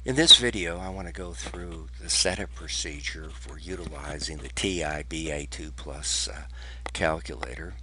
In this video, I want to go through the setup procedure for utilizing the TI BA 2 Plus calculator.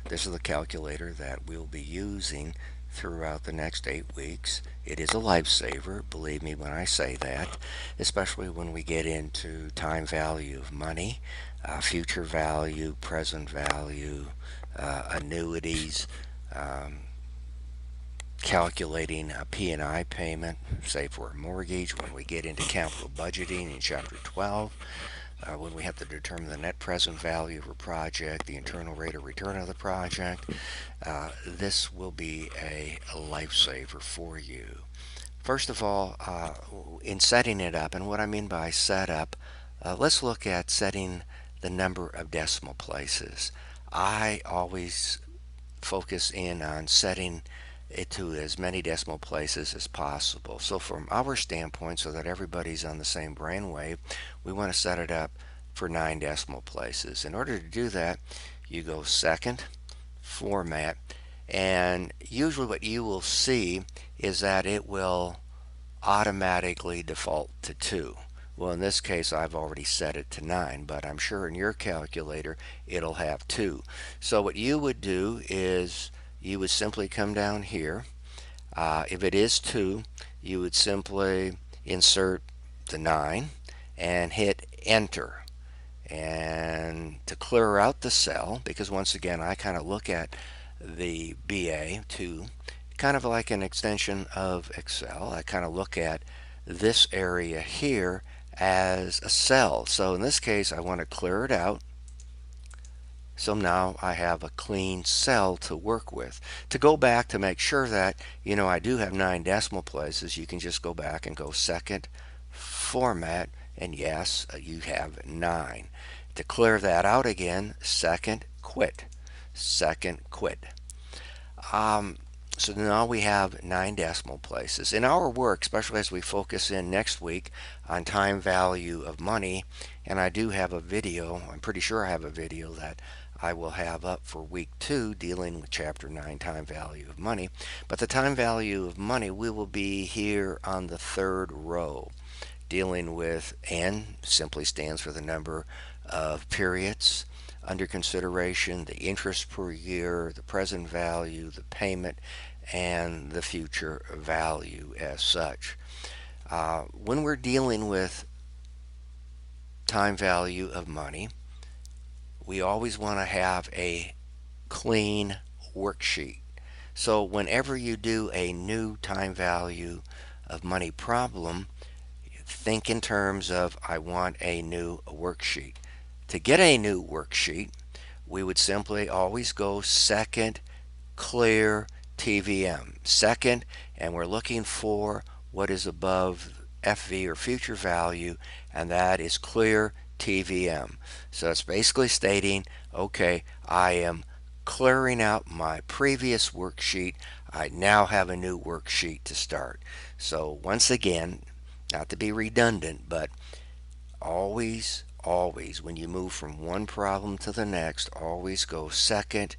This is the calculator that we'll be using throughout the next 8 weeks. It is a lifesaver, believe me when I say that, especially when we get into time value of money, future value, present value, annuities, um, calculating a P&I payment, say for a mortgage, when we get into capital budgeting in Chapter 12, when we have to determine the net present value of a project, the internal rate of return of the project. This will be a lifesaver for you. First of all, in setting it up, and what I mean by setup, let's look at setting the number of decimal places. I always focus in on setting it to as many decimal places as possible. So from our standpoint, so that everybody's on the same brainwave, we want to set it up for 9 decimal places. In order to do that, you go second, format, and usually what you will see is that it will automatically default to 2. Well, in this case, I've already set it to 9, but I'm sure in your calculator it'll have 2. So what you would do is you would simply come down here. If it is 2, you would simply insert the 9 and hit enter. And to clear out the cell, because once again I kind of look at the BA2 kind of like an extension of Excel. I kind of look at this area here as a cell. So in this case, I want to clear it out. So now I have a clean cell to work with. To go back to make sure that, I do have 9 decimal places, you can just go back and go second, format, and yes, you have 9. To clear that out again, second, quit. Second, quit. So now we have 9 decimal places. In our work, especially as we focus in next week on time value of money, and I do have a video, I'm pretty sure I have a video that I will have up for week 2 dealing with chapter 9, time value of money. But the time value of money, we will be here on the 3rd row dealing with N, simply stands for the number of periods under consideration, the interest per year, the present value, the payment, and the future value as such. When we're dealing with time value of money, we always want to have a clean worksheet. So whenever you do a new time value of money problem, think in terms of I want a new worksheet. To get a new worksheet, we would simply always go second, clear, TVM. Second, and we're looking for what is above FV or future value, and that is clear TVM. So it's basically stating, okay, I am clearing out my previous worksheet. I now have a new worksheet to start. So once again, not to be redundant, but always when you move from one problem to the next, always go second,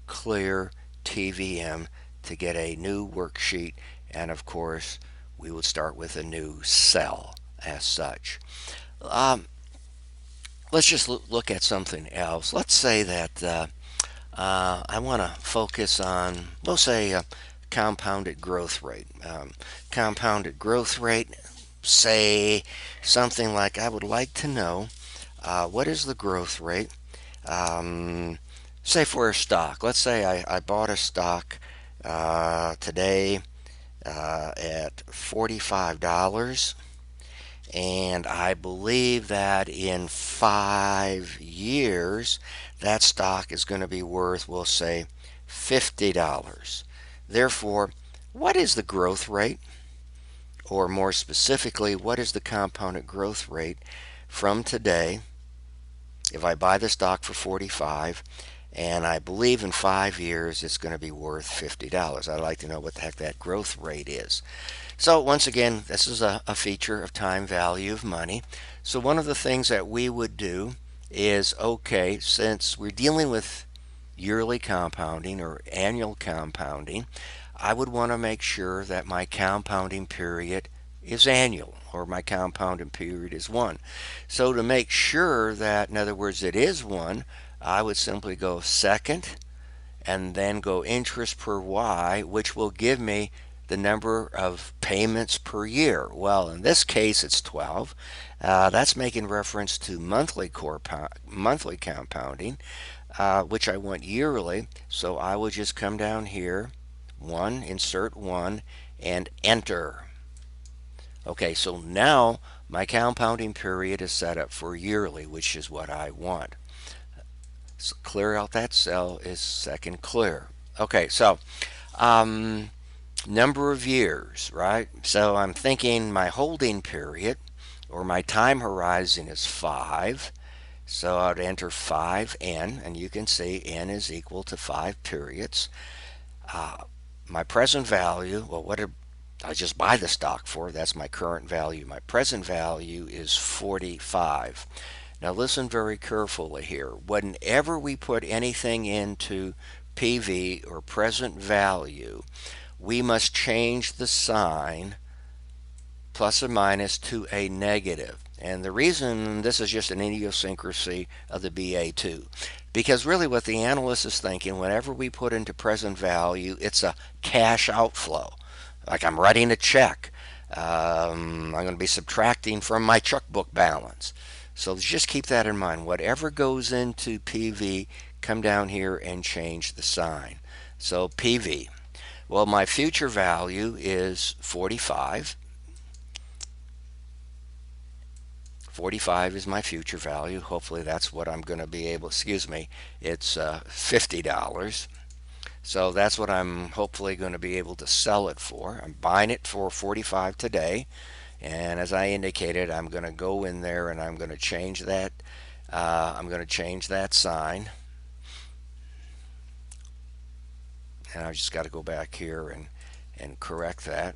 clear, TVM to get a new worksheet, and of course we would start with a new cell as such. Let's just look at something else. Let's say that I want to focus on, we'll say, compounded growth rate. Compounded growth rate, say something like I would like to know what is the growth rate, say for a stock. Let's say I bought a stock today at $45, and I believe that in 5 years that stock is going to be worth, we'll say, $50. Therefore, what is the growth rate? Or more specifically, what is the compounded growth rate from today if I buy the stock for 45 and I believe in 5 years it's going to be worth $50? I'd like to know what the heck that growth rate is. So once again, this is a feature of time value of money. So one of the things that we would do is, okay, since we're dealing with yearly compounding or annual compounding, I would want to make sure that my compounding period is annual, or my compounding period is 1. So to make sure that, in other words, it is 1, I would simply go second and then go interest per Y, which will give me the number of payments per year. Well, in this case, it's 12. That's making reference to monthly compounding, which I want yearly. So I will just come down here, 1, insert 1, and enter. Okay, so now my compounding period is set up for yearly, which is what I want. So clear out that cell is second clear. Okay, so number of years, right? So I'm thinking my holding period or my time horizon is 5. So I'd enter 5n, and you can see n is equal to 5 periods. My present value, well, what did I just buy the stock for? That's my current value. My present value is 45. Now listen very carefully here. Whenever we put anything into PV or present value, we must change the sign plus or minus to a negative. And the reason this is just an idiosyncrasy of the BA2, because really what the analyst is thinking, whenever we put into present value, it's a cash outflow. Like I'm writing a check. I'm going to be subtracting from my checkbook balance. So just keep that in mind. Whatever goes into PV, come down here and change the sign. So PV. Well, my future value is 45. 45 is my future value. Hopefully that's what I'm going to be able, excuse me, it's $50. So that's what I'm hopefully going to be able to sell it for. I'm buying it for 45 today. And as I indicated, I'm going to go in there and I'm going to change that. I'm going to change that sign. And I've just got to go back here and correct that.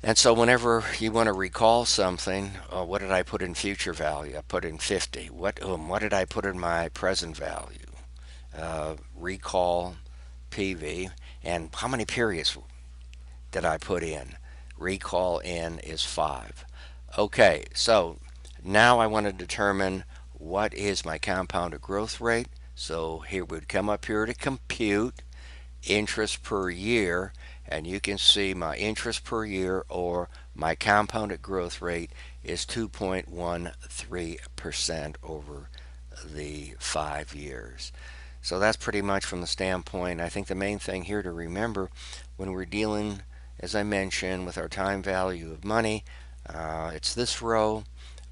And so whenever you want to recall something, what did I put in future value? I put in 50. What did I put in my present value? Recall PV. And how many periods did I put in? Recall N is 5. Okay, so now I want to determine what is my compounded growth rate. So here we'd come up here to compute interest per year, and you can see my interest per year or my compounded growth rate is 2.13% over the 5 years. So that's pretty much from the standpoint. I think the main thing here to remember when we're dealing, as I mentioned, with our time value of money, it's this row.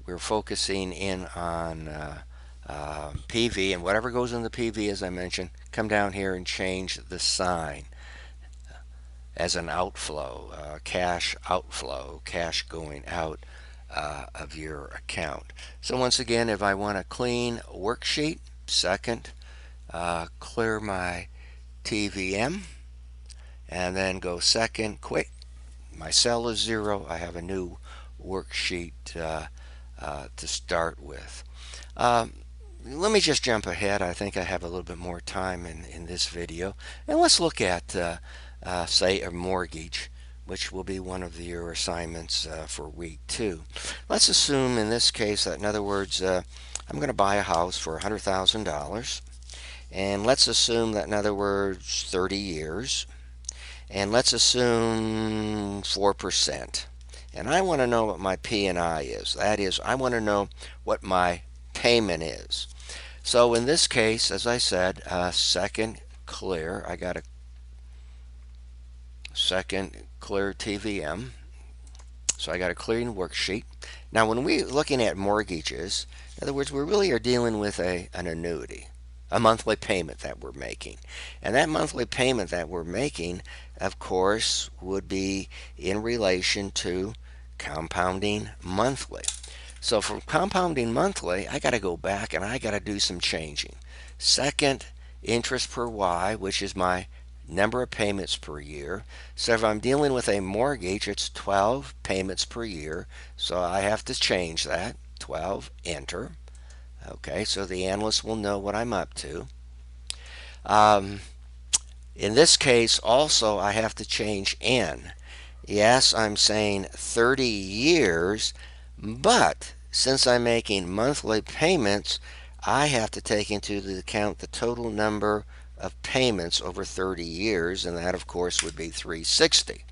We're focusing in on PV, and whatever goes in the PV, as I mentioned, come down here and change the sign as an outflow, cash outflow, cash going out of your account. So once again, if I want a clean worksheet, second, clear my TVM, and then go second, quit. My cell is 0. I have a new worksheet to start with. Let me just jump ahead. I think I have a little bit more time in this video. And let's look at, say, a mortgage, which will be one of your assignments for week 2. Let's assume in this case that, in other words, I'm going to buy a house for $100,000. And let's assume that, in other words, 30 years. And let's assume 4%. And I want to know what my P&I is. That is, I want to know what my payment is. So in this case, as I said, second clear. I got a second clear TVM. So I got a clearing worksheet. Now when we're looking at mortgages, in other words, we really are dealing with an annuity, a monthly payment that we're making. And that monthly payment that we're making, of course, would be in relation to compounding monthly. So for compounding monthly, I got to go back and I got to do some changing. Second, interest per Y, which is my number of payments per year. So if I'm dealing with a mortgage, it's 12 payments per year. So I have to change that. 12, enter. Okay, so the analyst will know what I'm up to. In this case, also, I have to change N. Yes, I'm saying 30 years, but since I'm making monthly payments, I have to take into account the total number of payments over 30 years, and that, of course, would be 360.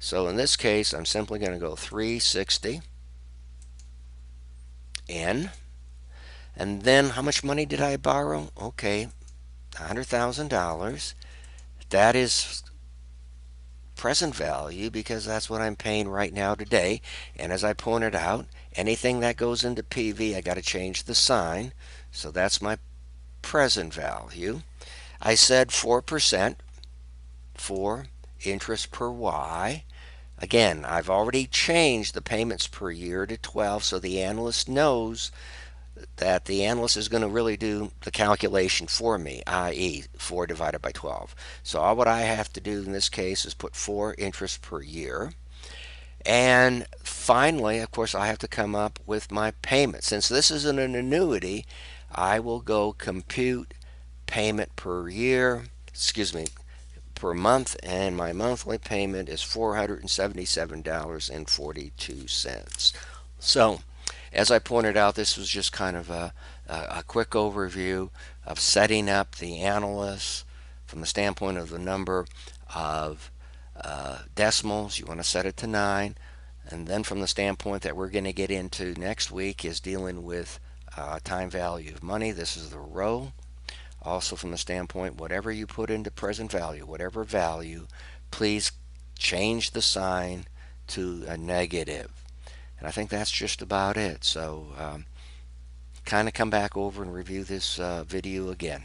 So in this case, I'm simply going to go 360 N. And then how much money did I borrow? Okay, $100,000. That is present value because that's what I'm paying right now today. And as I pointed out, anything that goes into PV, I got to change the sign. So that's my present value. I said 4% for interest per Y. Again, I've already changed the payments per year to 12, so the analyst knows that the analyst is going to really do the calculation for me, i.e. 4 divided by 12. So all what I have to do in this case is put 4 interest per year. And finally, of course, I have to come up with my payment. Since this is an annuity, I will go compute payment per year, excuse me, per month, and my monthly payment is $477.42. So, as I pointed out, this was just kind of a quick overview of setting up the analyst from the standpoint of the number of decimals. You want to set it to 9. And then from the standpoint that we're going to get into next week is dealing with time value of money. This is the row. Also from the standpoint, whatever you put into present value, whatever value, please change the sign to a negative. And I think that's just about it. So kind of come back over and review this video again.